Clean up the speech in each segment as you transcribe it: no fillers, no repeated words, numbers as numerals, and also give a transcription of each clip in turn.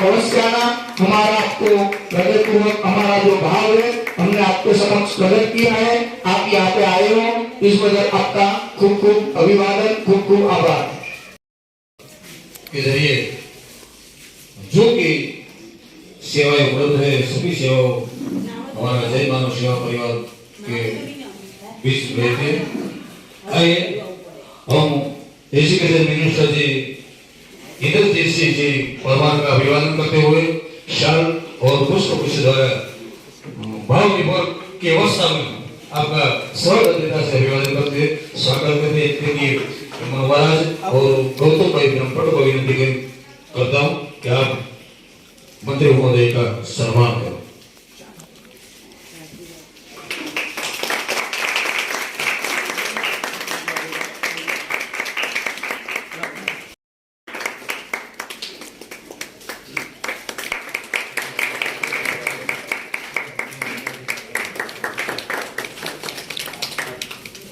आप अवश्य आना। हमारा आपको हृदयपूर्वक हमारा जो भाव है हमने आपके समक्ष प्रकट किया है। आप यहाँ पे आए हो, इस बदल आपका खूब खूब अभिवादन, खूब खूब आभार। के जरिए जो कि सेवाएं उपलब्ध है, सभी सेवाओं हमारा जय मानव सेवा परिवार के बीच रहते हैं। आइए हम एजुकेशन मिनिस्टर जी इंद्र जी परमार का अभिवादन करते हुए शाल और पुष्प गुच्छ द्वारा भाव विभोर की अवस्था में आपका स्वागत से अभिवादन करते स्वागत करते हैं। महाराज और गौतम भाई ब्रह्मपट को विनती करता हूँ कि आप मंत्री महोदय का सम्मान करो।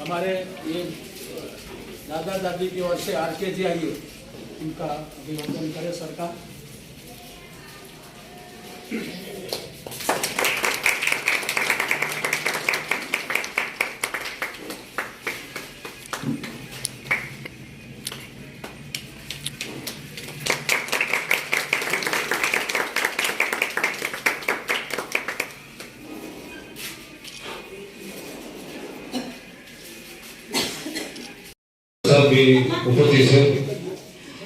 हमारे ये दादा दादी की ओर से RK जी आइए, उनका अभिवादन करें सरकार। भी उपस्थित है,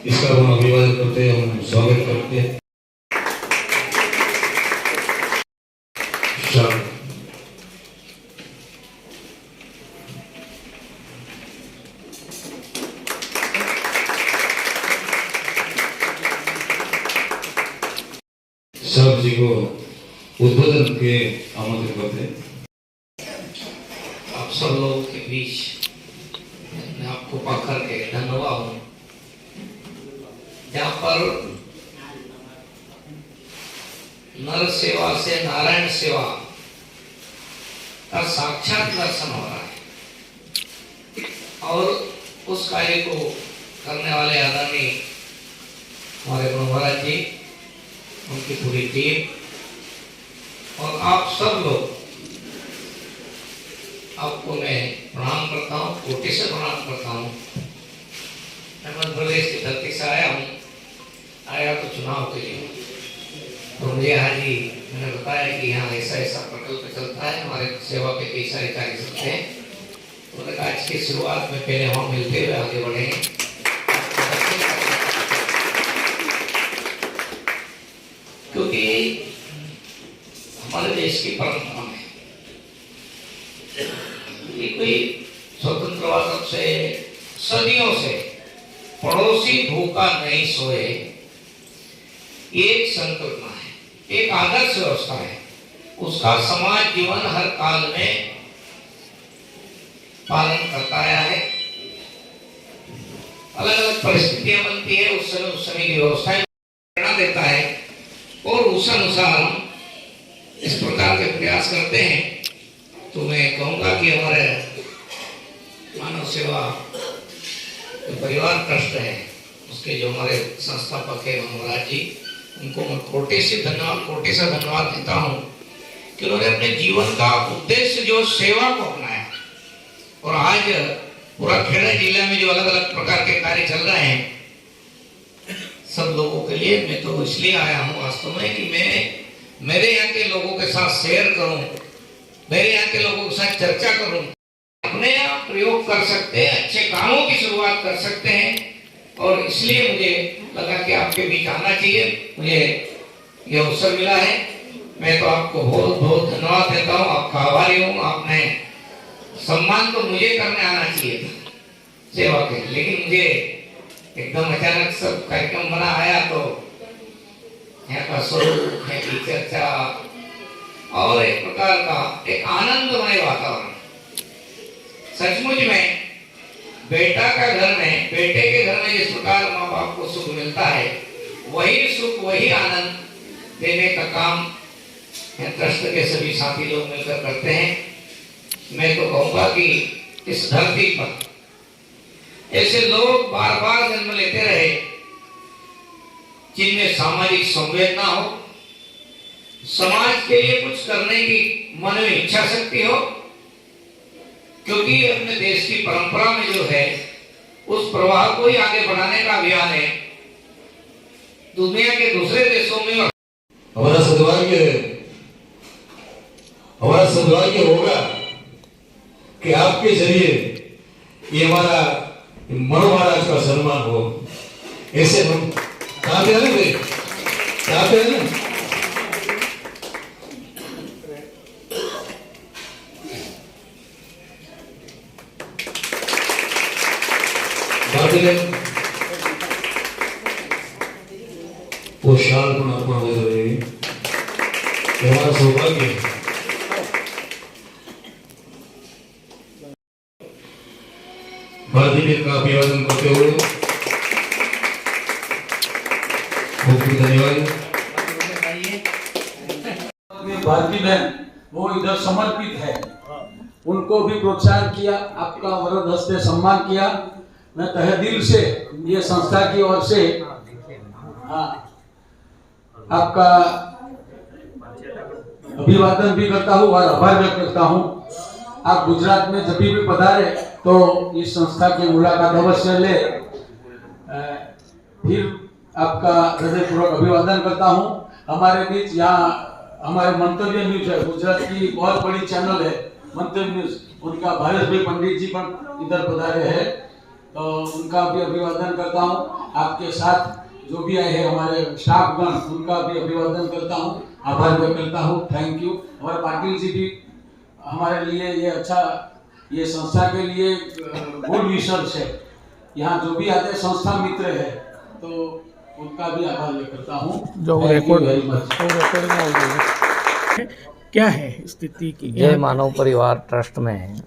इसका हम अभिवादन करते हैं, हम स्वागत करते हैं। साहब जी को उद्बोधन के आमंत्रित करते हैं। आप सब लोगों के बीच मैं आपको पाकर के धन्यवाद हूँ, जहाँ पर नर सेवा से नारायण सेवा का साक्षात दर्शन हो रहा है और उस कार्य को करने वाले आदरणीय हमारे महाराज जी, उनकी पूरी टीम और आप सब लोग, आपको मैं प्रणाम करता हूँ, कोटि से प्रणाम करता हूँ। मैं मध्य प्रदेश की धरती से आया तो चुनाव के लिए, तो मुझे आज ही मैंने बताया कि यहाँ ऐसा ऐसा प्रकल्प चलता है, हमारे सेवा के कई सारे कार्य चलते हैं। तो मैंने कहा आज की शुरुआत में पहले हम मिलते हुए आगे बढ़े, क्योंकि हमारे देश की परंपरा में ये कोई स्वतंत्रवाद से सदियों से पड़ोसी भूखा नहीं सोए, एक संकल्पना है, एक आदर्श व्यवस्था है, उसका समाज जीवन हर काल में पालन करता आया है। अलग अलग परिस्थितियां बनती है, उस समय की व्यवस्थाएं प्रेरणा देता है और उस अनुसार हम इस प्रकार के प्रयास करते हैं। तो मैं कहूँगा कि हमारे मानव सेवा परिवार ट्रस्ट है, उसके जो हमारे संस्थापक है महाराज जी, उनको मैं कोटि से धन्यवाद देता हूँ कि उन्होंने अपने जीवन का उद्देश्य जो सेवा को अपनाया और आज पूरा खेड़ा जिले में जो अलग अलग प्रकार के कार्य चल रहे हैं सब लोगों के लिए, मैं तो इसलिए आया हूँ वास्तव में कि मैं मेरे यहाँ के लोगों के साथ शेयर करूँ, मेरे यहाँ के लोगों के साथ चर्चा करूं, अपने आप प्रयोग कर सकते हैं, अच्छे कामों की शुरुआत कर सकते हैं। और इसलिए मुझे लगा कि आपके बीच आना चाहिए, मुझे ये अवसर मिला है। मैं तो आपको बहुत बहुत धन्यवाद देता हूँ, आपका आभारी हूँ। आपने सम्मान तो मुझे करने आना चाहिए था सेवा के, लेकिन मुझे एकदम अचानक सब कार्यक्रम बना आया तो यहाँ का स्वरूप है की चर्चा और एक प्रकार का एक आनंदमय वातावरण। सचमुच में बेटा का घर में, बेटे के घर में जिस प्रकार माँ बाप को सुख मिलता है, वही सुख वही आनंद देने का काम ट्रस्ट के सभी साथी लोग मिलकर करते हैं। मैं तो कहूँगा कि इस धरती पर ऐसे लोग बार बार जन्म लेते रहे जिनमें सामाजिक संवेदना हो, समाज के लिए कुछ करने की मन में इच्छा शक्ति हो, क्योंकि अपने देश की परंपरा में जो है उस प्रवाह को ही आगे बढ़ाने का अभियान है। दुनिया के दूसरे देशों में हमारा सौभाग्य होगा कि आपके जरिए ये हमारा मनु महाराज का सम्मान हो। ऐसे हम चाहते हैं ना, चाहते हैं ना। वो शाल को अर्पण हो रहे हमारा सौभाग्य है। भारतीय बहन का अभिवादन करते हुए बहुत बहुत धन्यवाद। भारती बहन वो इधर समर्पित है, उनको भी प्रोत्साहन किया, आपका वरद हस्ते सम्मान किया। मैं तहे दिल से ये संस्था की ओर से आपका अभिवादन भी करता हूँ और आभार व्यक्त करता हूँ। आप गुजरात में जब भी पधारे तो इस संस्था की मुलाकात अवश्य ले। फिर आपका हृदयपूर्वक अभिवादन करता हूँ। हमारे बीच यहाँ हमारे मंतव्य न्यूज है, गुजरात की बहुत बड़ी चैनल है मंतव्य न्यूज, उनका भावेश भाई पंडित जी पर इधर पधारे हैं, तो उनका भी अभिवादन करता हूँ। आपके साथ जो भी आए हैं हमारे स्टाफगण, उनका भी अभिवादन करता हूँ, आभार व्यक्त करता हूँ। Thank you. हमारे पाटिल जी भी हमारे लिए ये अच्छा, ये संस्था के लिए गुड विशर्स है। यहाँ जो भी आते संस्था मित्र है, तो उनका भी आभार व्यक्त करता हूँ। जो रिकॉर्डिंग क्या है स्थिति की? जय मानव परिवार ट्रस्ट में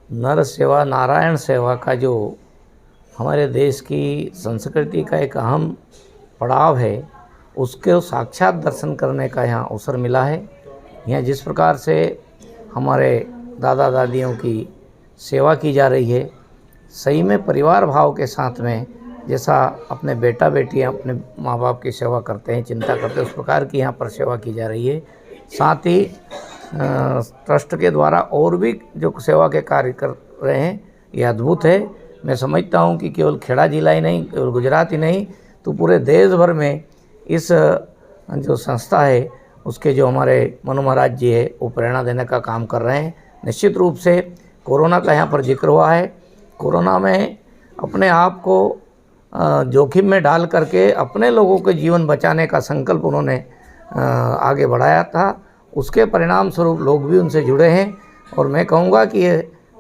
नर सेवा नारायण सेवा का जो हमारे देश की संस्कृति का एक अहम पड़ाव है, उसके साक्षात दर्शन करने का यहाँ अवसर मिला है। यहाँ जिस प्रकार से हमारे दादा दादियों की सेवा की जा रही है, सही में परिवार भाव के साथ में, जैसा अपने बेटा बेटियाँ अपने माँ बाप की सेवा करते हैं, चिंता करते हैं, उस प्रकार की यहाँ पर सेवा की जा रही है। साथ ही ट्रस्ट के द्वारा और भी जो सेवा के कार्य कर रहे हैं, ये अद्भुत है। मैं समझता हूँ कि केवल खेड़ा जिला ही नहीं, केवल गुजरात ही नहीं, तो पूरे देश भर में इस जो संस्था है उसके जो हमारे मनु महाराज जी है वो प्रेरणा देने का काम कर रहे हैं। निश्चित रूप से कोरोना का यहाँ पर जिक्र हुआ है। कोरोना में अपने आप को जोखिम में डाल करके अपने लोगों के जीवन बचाने का संकल्प उन्होंने आगे बढ़ाया था। उसके परिणाम स्वरूप लोग भी उनसे जुड़े हैं, और मैं कहूँगा कि ये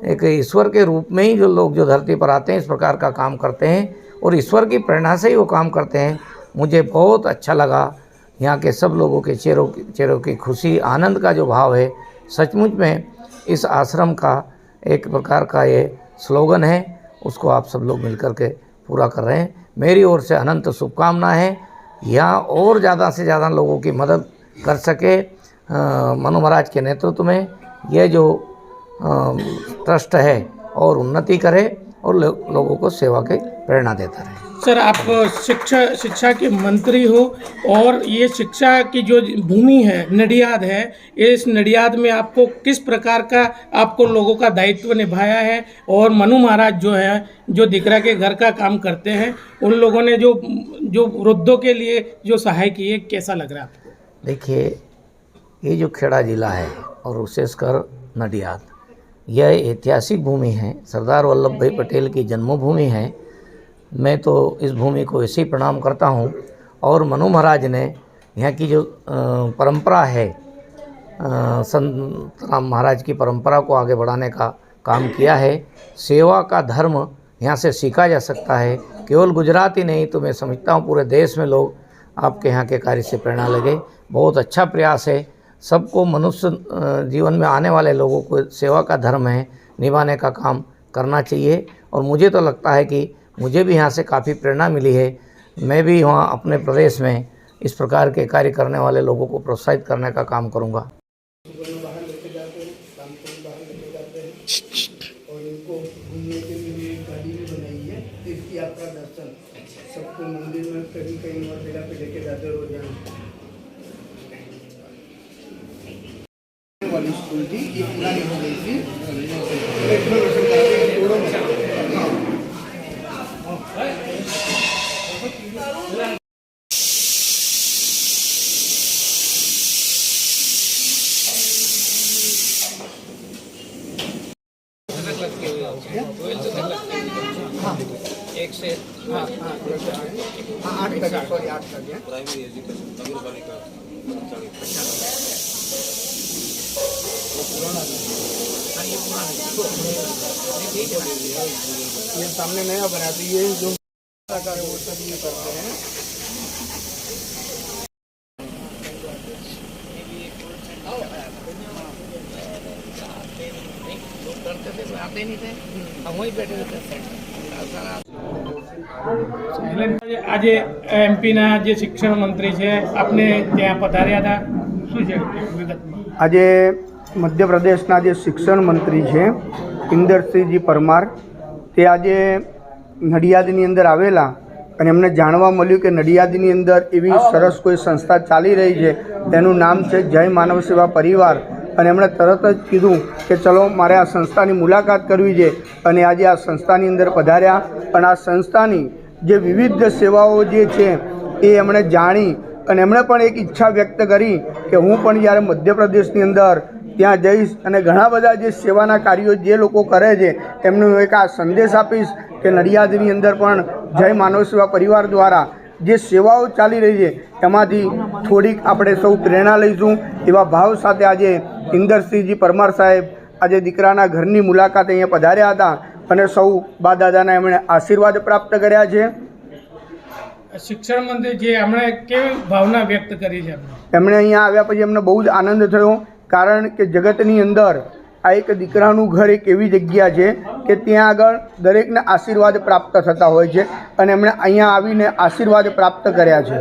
एक ईश्वर के रूप में ही जो लोग जो धरती पर आते हैं इस प्रकार का काम करते हैं, और ईश्वर की प्रेरणा से ही वो काम करते हैं। मुझे बहुत अच्छा लगा यहाँ के सब लोगों के चेहरों की खुशी, आनंद का जो भाव है, सचमुच में इस आश्रम का एक प्रकार का ये स्लोगन है, उसको आप सब लोग मिलकर के पूरा कर रहे हैं। मेरी ओर से अनंत शुभकामनाएं हैं। यहाँ और ज़्यादा से ज़्यादा लोगों की मदद कर सके मनु महाराज के नेतृत्व में ये जो ट्रस्ट है और उन्नति करे और लोगों को सेवा की प्रेरणा देता रहे। सर, आप शिक्षा के मंत्री हो, और ये शिक्षा की जो भूमि है नडियाद है, इस नडियाद में आपको किस प्रकार का आपको लोगों का दायित्व निभाया है, और मनु महाराज जो है जो दिकरा के घर का काम करते हैं, उन लोगों ने जो वृद्धों के लिए जो सहाय की है, कैसा लग रहा है आपको? देखिए, ये जो खेड़ा जिला है और विशेषकर नडियाद, यह ऐतिहासिक भूमि है, सरदार वल्लभ भाई पटेल की जन्मभूमि है। मैं तो इस भूमि को ऐसे ही प्रणाम करता हूँ। और मनु महाराज ने यहाँ की जो परंपरा है, संत राम महाराज की परंपरा को आगे बढ़ाने का काम किया है। सेवा का धर्म यहाँ से सीखा जा सकता है। केवल गुजरात ही नहीं, तो मैं समझता हूँ पूरे देश में लोग आपके यहाँ के कार्य से प्रेरणा लगे। बहुत अच्छा प्रयास है। सबको मनुष्य जीवन में आने वाले लोगों को सेवा का धर्म है, निभाने का काम करना चाहिए। और मुझे तो लगता है कि मुझे भी यहाँ से काफ़ी प्रेरणा मिली है। मैं भी वहाँ अपने प्रदेश में इस प्रकार के कार्य करने वाले लोगों को प्रोत्साहित करने का काम करूँगा। बाहर लेके जाते हैं, काम को बाहर लेके जाते हैं, और इनको घूमने के लिए गाड़ी भी बनाई है, इसकी आपका दर्शन सबको मंदिर में कहीं कहीं वाली स्कूल थी, ये पुरानी हो गई थी। रेनोवेशन करा के पूरा हाँ। एक से हाँ 8 तक, सॉरी 8 तक है। प्राइमरी एजुकेशन नगर पालिका ये सामने नया बना तो ये जो कलाकार है वो सब ये करते हैं। आते नहीं थे, हम वहीं बैठे रहते। આજે એમપીના જે શિક્ષણ મંત્રી છે આપને ત્યાં પધાર્યા હતા, શું છે વિગતમાં? આજે મધ્યપ્રદેશના જે શિક્ષણ મંત્રી છે ઇન્દરસિંહજી પરમાર તે આજે નડિયાદની અંદર આવેલા અને એમને જાણવા મળ્યું કે નડિયાદની અંદર એવી સરસ કોઈ સંસ્થા ચાલી રહી છે, તેનું નામ છે જય માનવ સેવા પરિવાર, અને એમણે તરત જ કીધું કે ચલો મારે આ સંસ્થાની મુલાકાત કરવી છે, અને આજે આ સંસ્થાની અંદર પધાર્યા અને આ સંસ્થાની જે વિવિધ સેવાઓ જે છે એ એમણે જાણી અને એમણે પણ એક ઈચ્છા વ્યક્ત કરી કે હું પણ જ્યારે મધ્યપ્રદેશની અંદર ત્યાં જઈશ અને ઘણા બધા જે સેવાના કાર્યો જે લોકો કરે છે એમનો એક આ સંદેશ આપીશ કે નડિયાદની અંદર પણ જય માનવ સેવા પરિવાર દ્વારા જે સેવાઓ ચાલી રહી છે એમાંથી થોડીક આપણે સૌ પ્રેરણા લઈશું એવા ભાવ સાથે આજે ઇન્દરસિંહજી પરમાર સાહેબ આજે દીકરાના ઘરની મુલાકાતે અહીંયા પધાર્યા હતા અને સૌ બા દાદાના એમણે આશીર્વાદ પ્રાપ્ત કર્યા છે। શિક્ષણ મંત્રી જે એમણે કેવી ભાવના વ્યક્ત કરી છે? એમણે અહીંયા આવ્યા પછી એમને બહુ જ આનંદ થયો, કારણ કે જગતની અંદર આ એક દીકરાનું ઘર એક એવી જગ્યા છે કે ત્યાં આગળ દરેકને આશીર્વાદ પ્રાપ્ત થતા હોય છે અને એમણે અહીંયા આવીને આશીર્વાદ પ્રાપ્ત કર્યા છે।